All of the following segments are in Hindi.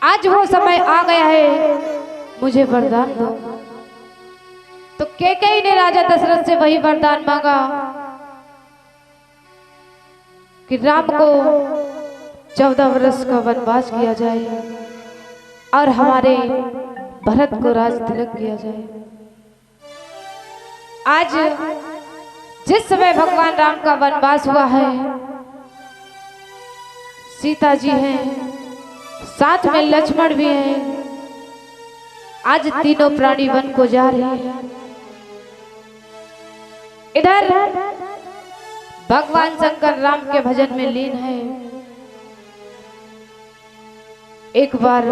आज वो समय आ गया है, मुझे वरदान दो। तो कैकेयी ने राजा दशरथ से वही वरदान मांगा कि राम को 14 वर्ष का वनवास किया जाए और हमारे भरत को राज तिलक किया जाए। आज जिस समय भगवान राम का वनवास हुआ है, सीता जी हैं, साथ में लक्ष्मण भी हैं। आज तीनों प्राणी वन को जा रहे हैं। इधर भगवान शंकर राम के भजन में लीन है। एक बार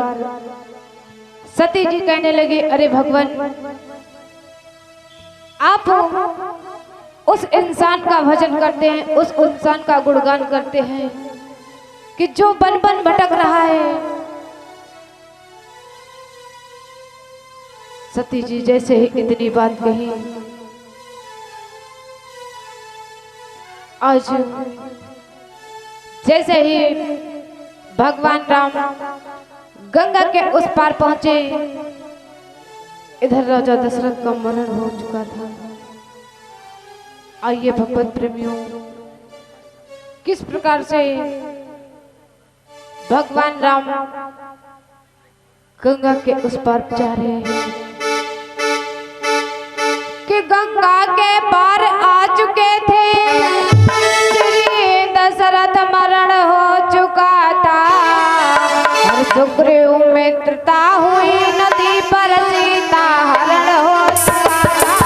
सती जी कहने लगे, अरे भगवान, आप उस इंसान का भजन करते हैं, उस इंसान का गुणगान करते हैं कि जो बन बन भटक रहा है। सती जी जैसे ही इतनी बात कही, आज जैसे ही भगवान राम गंगा के उस पार पहुंचे, इधर राजा दशरथ का मरण हो चुका था। आइए भगवत प्रेमियों, किस प्रकार से भगवान राम गंगा के उस पार जा रहे हैं कि गंगा के पार आ चुके थे, श्री दशरथ मरण हो चुका था। और सुग्रीव मित्रता हुई, नदी पर सीता हरण हो चुका था।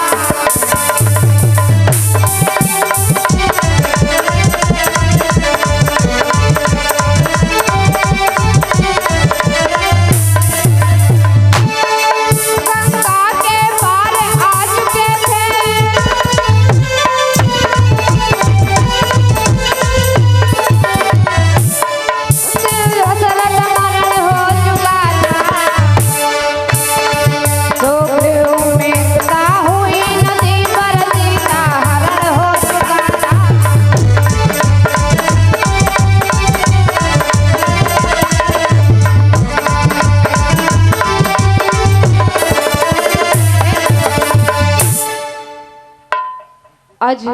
आज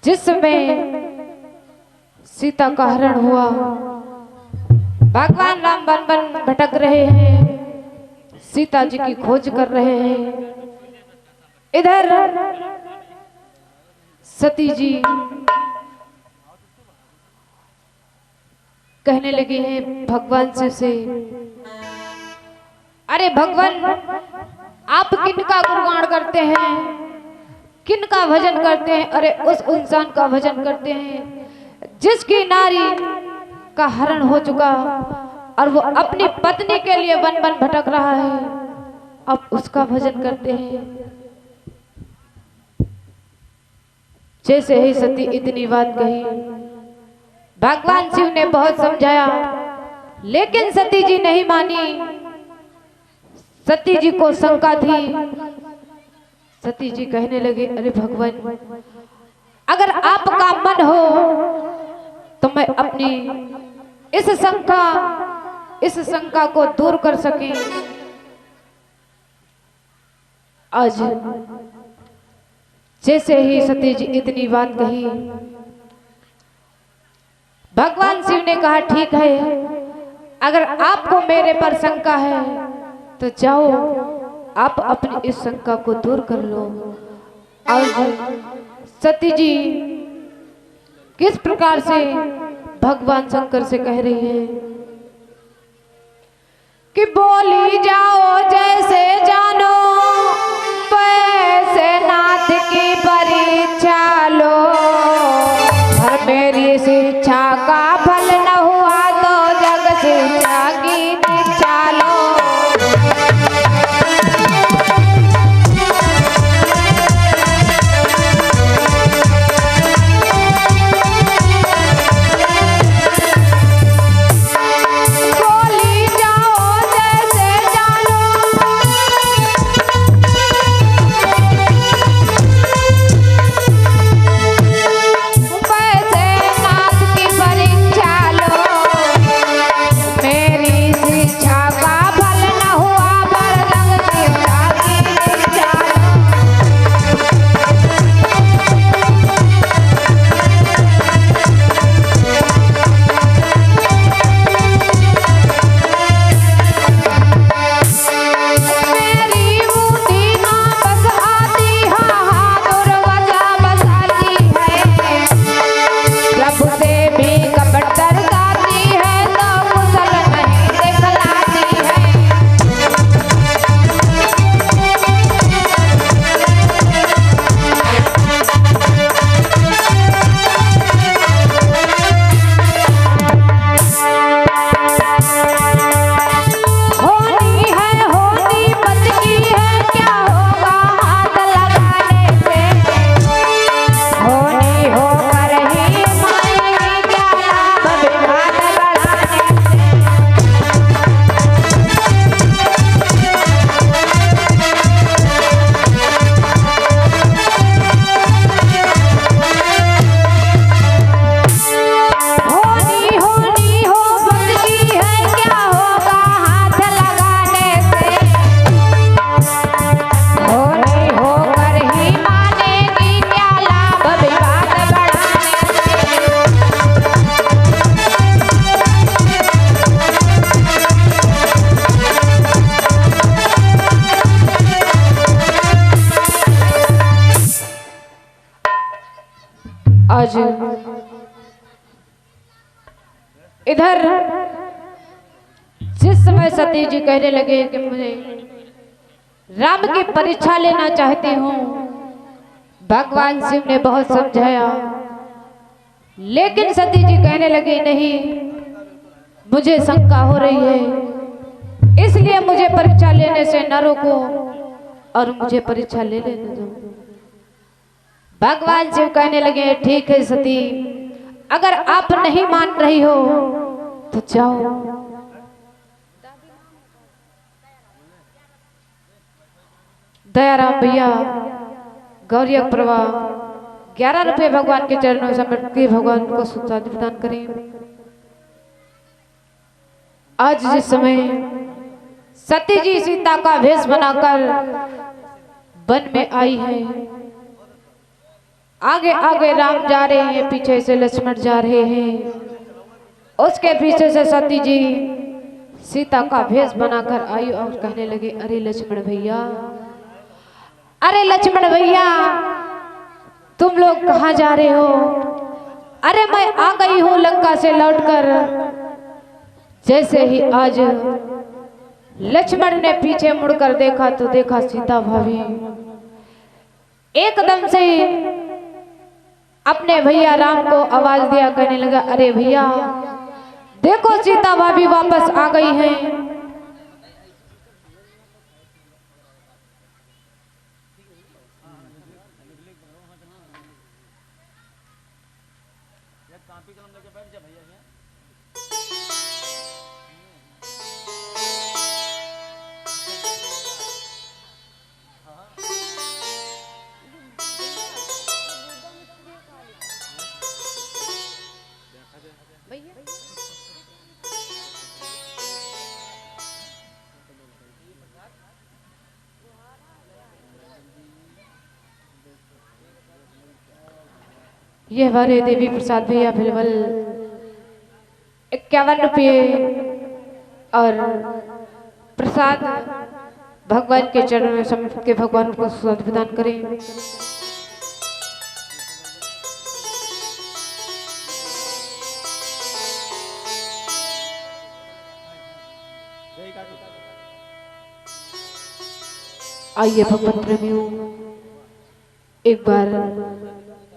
जिस समय सीता का हरण हुआ, भगवान राम वन वन भटक रहे हैं, सीता जी की खोज कर रहे हैं। इधर सती जी कहने लगे हैं भगवान से, अरे भगवान, आप किनका गुणगान करते हैं, किनका भजन करते हैं? अरे उस इंसान का भजन करते हैं जिसकी नारी का हरण हो चुका और वो अपनी पत्नी के लिए वन वन भटक रहा है, अब उसका भजन करते हैं। जैसे ही सती इतनी बात कही, भगवान शिव ने बहुत समझाया, लेकिन सती जी नहीं मानी। सती जी को शंका थी। सती जी कहने लगे, अरे भगवान, अगर आपका मन हो तो मैं अपनी इस शंका को दूर कर सके। आज जैसे ही सती जी इतनी बात कही, भगवान शिव ने कहा, ठीक है, अगर आपको मेरे पर शंका है तो जाओ, आप अपनी इस शंका को दूर कर लो। और सती जी किस प्रकार से भगवान शंकर से कह रही है कि बोली जाओ जैसे जानो, वैसे नाथ की परीक्षा लो। और मेरी शिक्षा का फल न हुआ तो जग शिक्षा की दीक्षा लो। इधर जिस समय सती जी कहने लगे कि मुझे राम की परीक्षा लेना चाहती हूँ, भगवान शिव ने बहुत समझाया, लेकिन सती जी कहने लगी नहीं, मुझे शंका हो रही है, इसलिए मुझे परीक्षा लेने से न रोको और मुझे परीक्षा ले लेने दो। भगवान शिव कहने लगे ठीक है सती, अगर आप नहीं मान रही हो तो जाओ। दयाराम भैया गौरी प्रवाह 11 रुपए भगवान के चरणों में समर्पित के भगवान को सुख शांति प्रदान करें। आज जिस समय सती जी सीता का भेष बनाकर वन में आई है, आगे आगे राम जा रहे हैं, पीछे से लक्ष्मण जा रहे हैं, उसके पीछे से सती जी सीता का भेष बनाकर आई और कहने लगे अरे लक्ष्मण भैया, अरे लक्ष्मण भैया तुम लोग कहाँ जा रहे हो? अरे मैं आ गई हूँ लंका से लौटकर। जैसे ही आज लक्ष्मण ने पीछे मुड़कर देखा तो देखा सीता भाभी एकदम से अपने भैया राम को आवाज दिया, कहने लगा अरे भैया देखो सीता भाभी वापस आ गई हैं। ये हमारे देवी प्रसाद भैया अवेलेबल 51 रुपये और प्रसाद भगवान के चरणों में समर्पित के भगवान को स्वाद प्रदान करें। आइए भगवत प्रेमियों, एक बार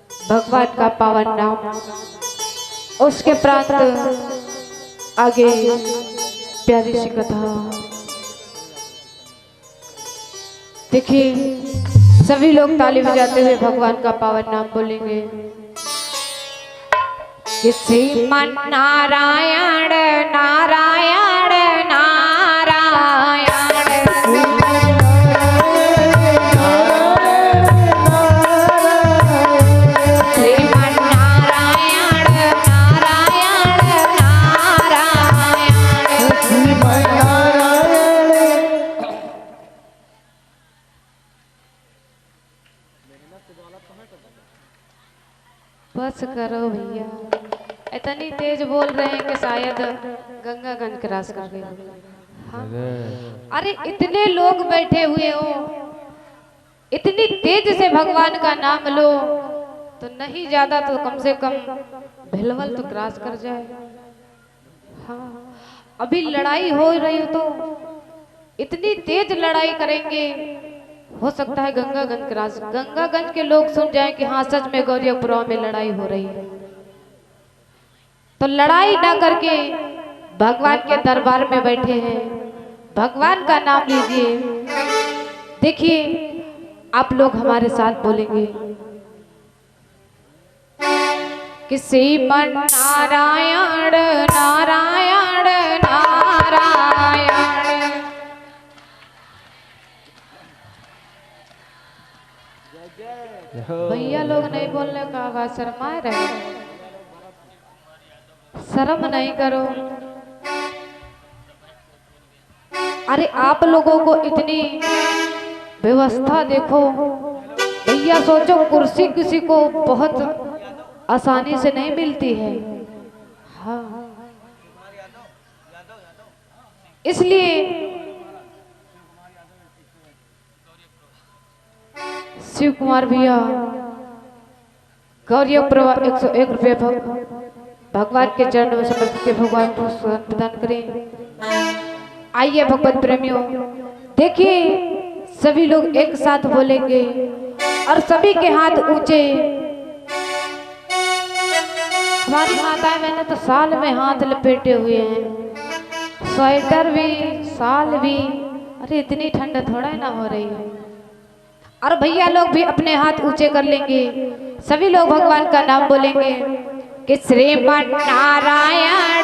भगवान का पावन नाम, उसके प्रांत आगे प्यारी सी कथा देखिए। सभी लोग ताली बजाते हुए भगवान का पावन नाम बोलेंगे। किसी मन नारायण नारायण नारायण, बस करो भैया, इतनी तेज बोल रहे हैं कि शायद गंगागंज क्रॉस कर गए। हाँ? अरे इतने लोग बैठे हुए हो, इतनी तेज से भगवान का नाम लो तो नहीं ज्यादा तो कम से कम भिलवल तो क्रॉस कर जाए। हाँ, अभी लड़ाई हो रही हो तो इतनी तेज लड़ाई करेंगे, हो सकता है गंगागंज क्रॉस, गंगागंज के लोग सुन जाएं कि हाँ सच में गौरीपुरा में लड़ाई हो रही है। तो लड़ाई ना करके भगवान के दरबार में बैठे हैं, भगवान का नाम लीजिए। देखिए आप लोग हमारे साथ बोलेंगे कि श्रीमन नारायण नारायण नारायण। भैया लोग नहीं बोलने का आवाज शर्माए रहे, शर्म नहीं करो। अरे आप लोगों को इतनी व्यवस्था देखो भैया, सोचो कुर्सी किसी को बहुत आसानी से नहीं मिलती है। हाँ, इसलिए शिव कुमार भैया गौरीपुरा 101 रुपये भगवान के चरणों में समर्पित के भगवान को प्रदान करें। आइए भगवत प्रेमियों, देखिए सभी लोग एक साथ बोलेंगे और सभी के हाथ ऊंचे। हमारी माताएं मैंने तो साल में हाथ लपेटे हुए हैं, स्वेटर भी, साल भी। अरे इतनी ठंड थोड़ा ही ना हो रही है। और भैया लोग भी अपने हाथ ऊंचे कर लेंगे, सभी लोग भगवान का नाम बोलेंगे कि श्रीमन नारायण